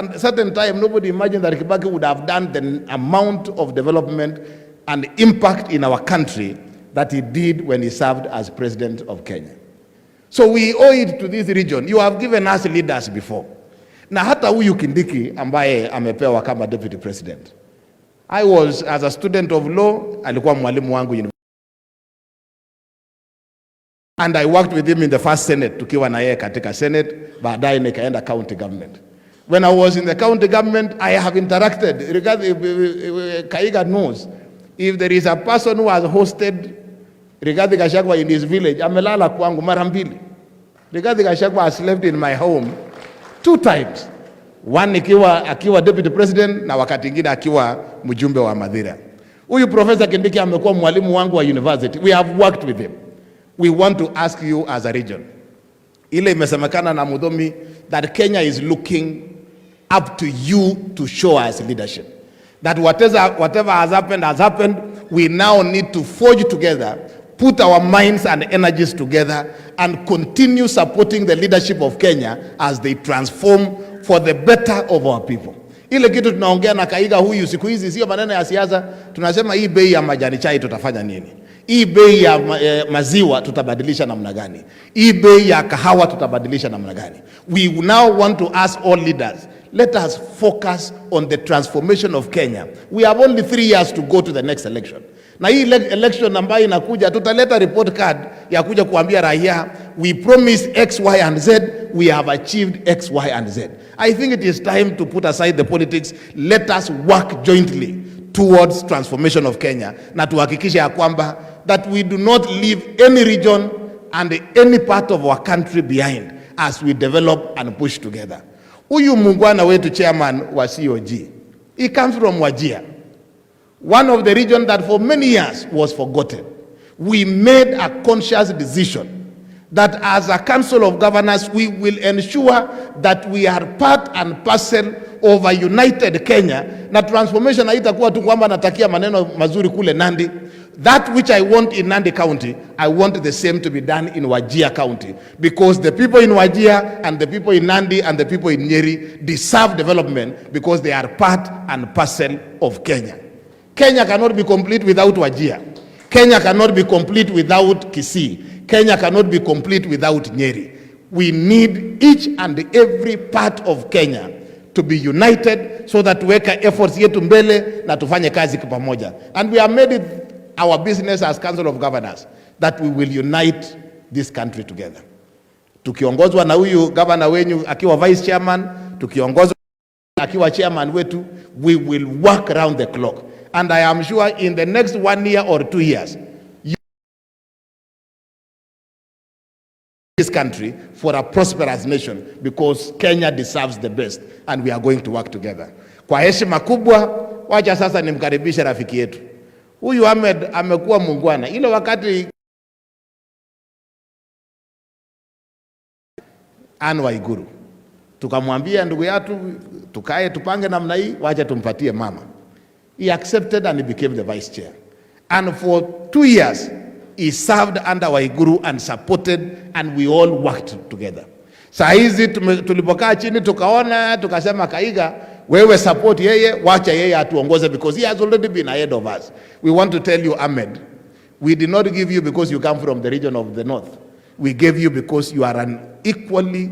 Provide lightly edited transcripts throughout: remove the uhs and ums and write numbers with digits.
At a certain time, nobody imagined that Kibaki would have done the amount of development and impact in our country that he did when he served as president of Kenya. So we owe it to this region. You have given us leaders before. Na hata huyu Kindiki ambaye amepewa kama deputy president. I was, as a student of law, alikuwa mwalimu wangu university. And I worked with him in the first Senate, tukiwa na yeye katika Senate, baadaye nikaenda county government. When I was in the county government, I have interacted. Rigathi, Kahiga knows, if there is a person who has hosted Rigathi Gachagua in his village, amelala kwangu mara mbili. Rigathi Gachagua has slept in my home 2 times. One akiwa deputy president na wakati ingine akiwa mjumbe wa Madhira. Huyu Professor Kindiki amekuwa mwalimu wangu wa university. We have worked with him. We want to ask you as a region. Ile imesemekana na Mudomi that Kenya is looking up to you to show us leadership. That whatever has happened, we now need to forge together, put our minds and energies together, and continue supporting the leadership of Kenya as they transform for the better of our people. Ile kitu tunaongea na Kahiga huyu siku hizi sio maneno ya siasa, tunasema hii bei ya majani chai tutafanya nini? Hii bei ya maziwa tutabadilisha namna gani? Hii bei ya kahawa tutabadilisha namna gani? We now want to ask all leaders, let us focus on the transformation of Kenya. We have only 3 years to go to the next election. Na hii election ambayo inakuja, tutaleta report card ya kuja kuambia raia, we promised X, Y, and Z, we have achieved X, Y, and Z. I think it is time to put aside the politics. Let us work jointly towards transformation of Kenya. Na tuhakikishe ya kwamba that we do not leave any region and any part of our country behind as we develop and push together. Huyu mungwana wetu chairman wa COG, he comes from Wajir, one of the regions that for many years was forgotten. We made a conscious decision that as a council of governors, we will ensure that we are part and parcel of a united Kenya. Na transformation haitakuwa tu kwamba natakia maneno mazuri kule Nandi. That which I want in Nandi County, I want the same to be done in Wajir County. Because the people in Wajir and the people in Nandi and the people in Nyeri deserve development because they are part and parcel of Kenya. Kenya cannot be complete without Wajir. Kenya cannot be complete without Kisii. Kenya cannot be complete without Nyeri. We need each and every part of Kenya to be united so that tuweka efforts yetu mbele na tufanye kazi pamoja. And we have made it our business as Council of Governors that we will unite this country together. Tukiongozwa na huyu governor wenyu akiwa vice chairman, tukiongozwa akiwa chairman wetu, we will work around the clock. And I am sure in the next 1 year or 2 years, this country for a prosperous nation, because Kenya deserves the best and we are going to work together. Kwa heshima kubwa, wacha sasa nimkaribishe rafiki yetu. Huyu Ahmed amekuwa mungwana. Ile wakati Anwa Iguru, tukamwambia ndugu yetu tukae tupange namna hii, wacha tumpatie mama. He accepted and he became the vice chair. And for 2 years, he served under Waiguru and supported, and we all worked together. Saa hizi tulipokaa chini tukaona, tukasema Kahiga, wewe support yeye, wacha yeye atuongoze because he has already been ahead of us. We want to tell you, Ahmed, we did not give you because you come from the region of the north. We gave you because you are an equally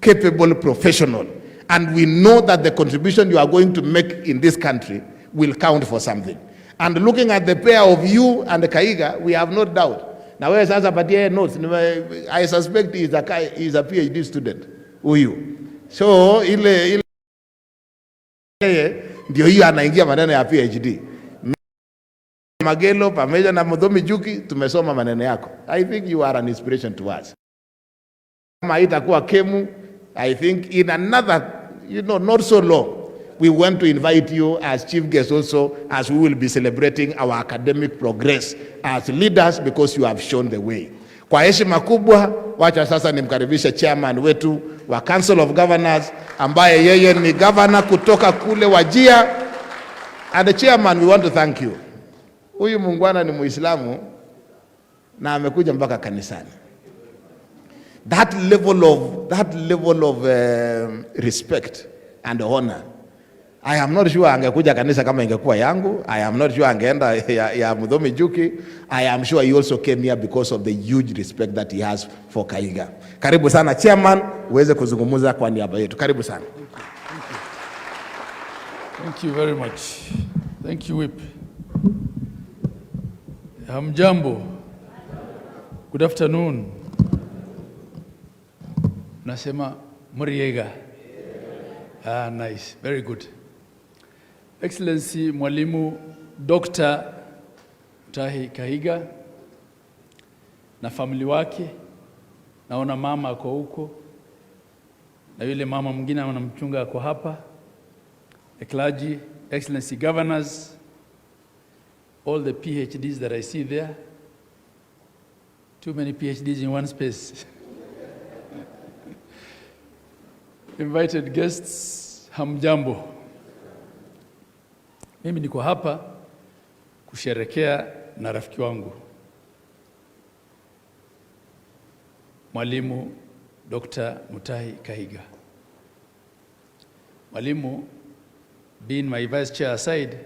capable professional. And we know that the contribution you are going to make in this country will count for something. And looking at the pair of you and Kahiga, we have no doubt. Now, where sasa patia notes, I suspect he is a PhD student. Huyu. So, ile ndio hiyo anaingia maneno ya PhD. Magelo pamoja na Mudhomi Juki tumesoma maneno yako. I think you are an inspiration to us. Kama itakuwa Kemu, I think in another, not so long, we want to invite you as chief guest also, as we will be celebrating our academic progress as leaders because you have shown the way. Kwa heshima kubwa, wacha sasa nimkaribishe chairman wetu wa Council of Governors, ambaye yeye ni governor kutoka kule Wajir. And the chairman, we want to thank you. Huyu mungwana ni Muislamu na amekuja mpaka kanisani. That level of respect and honor. I am not sure angekuja kanisa kama ingekuwa yangu. I am not sure angeenda ya Mudhomi Juki. I am sure he also came here because of the huge respect that he has for Kahiga. Karibu sana chairman, uweze kuzungumza kwa niaba yetu. Karibu sana. Thank you very much. Thank you, Whip. Hamjambo. Good afternoon. Nasema Muriega. Nice. Very good. Excellency Mwalimu Dr. Mutahi Kahiga na family wake, naona mama ako huko na yule mama mwingine anamchunga ako hapa, the clergy, excellency governors, all the PhDs that I see there. Too many PhDs in one space. Invited guests, hamjambo. Mimi niko hapa kusherekea na rafiki wangu Mwalimu Dr. Mutahi Kahiga. Mwalimu, being my vice chair aside,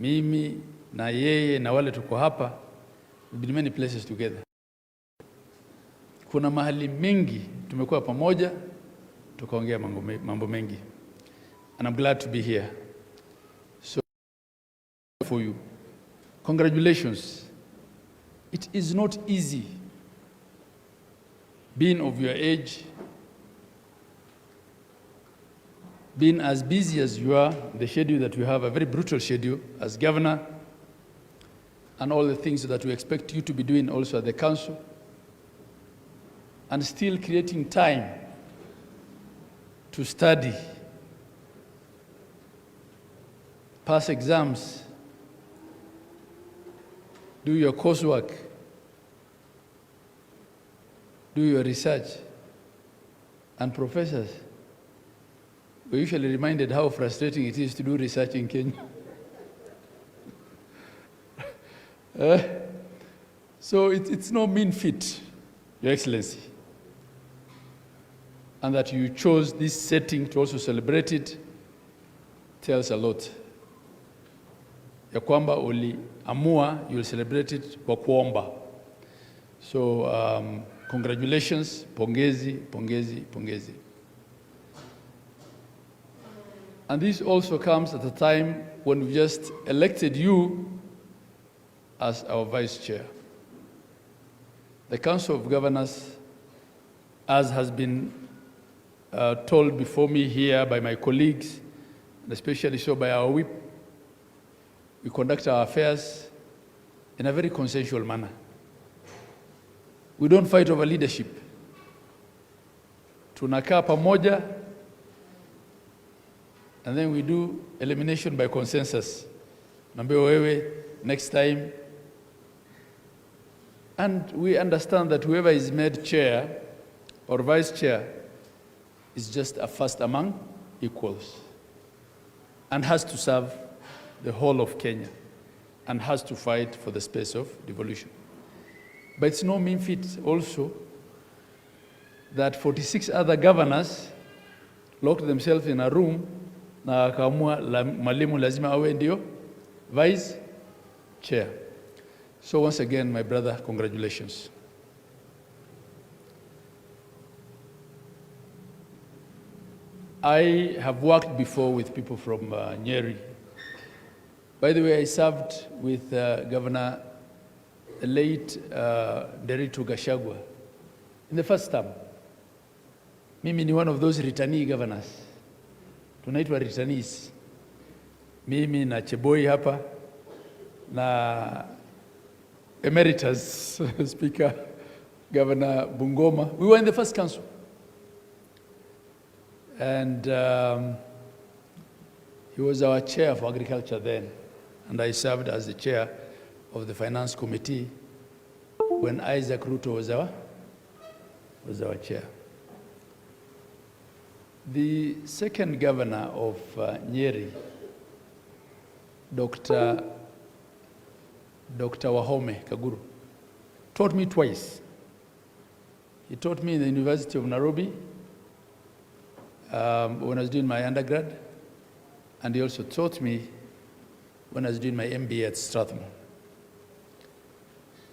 mimi na yeye na wale tuko hapa, we've been many places together. Kuna mahali mengi tumekuwa pamoja, tukaongea mambo mengi. And I'm glad to be here. So, for you, congratulations. It is not easy being of your age, being as busy as you are, the schedule that you have, a very brutal schedule as governor, and all the things that we expect you to be doing also at the council, and still creating time to study, pass exams, do your coursework, do your research. And professors, we're usually reminded how frustrating it is to do research in Kenya. So it's no mean feat, Your Excellency. And that you chose this setting to also celebrate it tells a lot. Ya kwamba uliamua, you will celebrate it kwa kuomba. So congratulations, pongezi, pongezi, pongezi. And this also comes at a time when we just elected you as our vice chair. The Council of Governors, as has been told before me here by my colleagues, and especially so by our whip, we conduct our affairs in a very consensual manner. We don't fight over leadership. Tunakaa pamoja, and then we do elimination by consensus. Naambia wewe, next time. And we understand that whoever is made chair or vice chair is just a first among equals and has to serve the whole of Kenya and has to fight for the space of devolution. But it's no mean feat also that 46 other governors locked themselves in a room na akaamua Mwalimu lazima awe ndio vice chair. So once again, my brother, congratulations. I have worked before with people from Nyeri. By the way, I served with Governor the late Ruto Gachagua in the first term. Mimi ni one of those returnee governors. Tunaitwa returnees. Mimi na Cheboi hapa na emeritus speaker Governor Bungoma. We were in the first council. And he was our chair for agriculture then. And I served as the chair of the finance committee when Isaac Ruto was our chair. The second governor of Nyeri, Dr. Wahome Kaguru, taught me twice. He taught me in the University of Nairobi when I was doing my undergrad, and he also taught me when I was doing my MBA at Strathmore.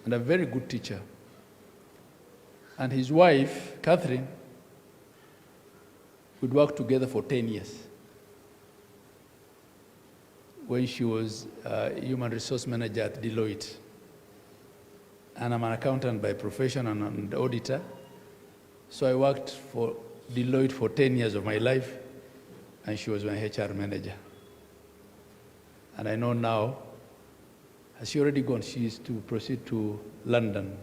And a very good teacher. And his wife, Catherine, we'd worked together for 10 years. When she was human resource manager at Deloitte. And I'm an accountant by profession and an auditor. So I worked for Deloitte for 10 years of my life, and she was my HR manager. And I know now, has she already gone? She is to proceed to London.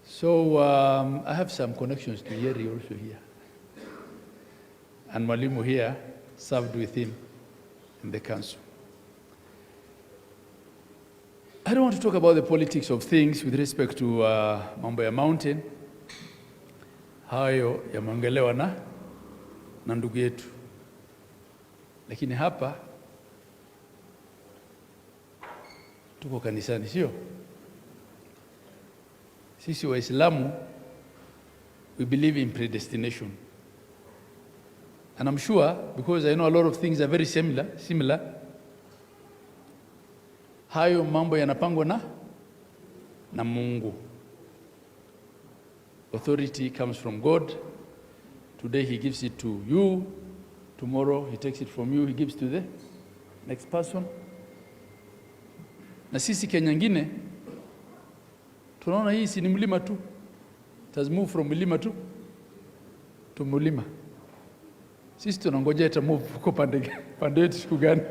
So I have some connections to Nyeri also here. And Mwalimu here served with him in the council. I don't want to talk about the politics of things with respect to mambo ya mountain. Hayo yameongelewa na ndugu yetu. Lakini hapa tuko kanisani, sio? Sisi Waislamu, we believe in predestination. And I'm sure, because I know a lot of things are very similar, hayo mambo yanapangwa na Mungu. Authority comes from God. Today he gives it to you. Tomorrow he takes it from you, he gives to the next person. Na sisi Kenya nyingine tunaona hii si ni mlima tu. It has moved from mlima to mlima. Sisi tunangoja ita move kwa pande yetu siku gani?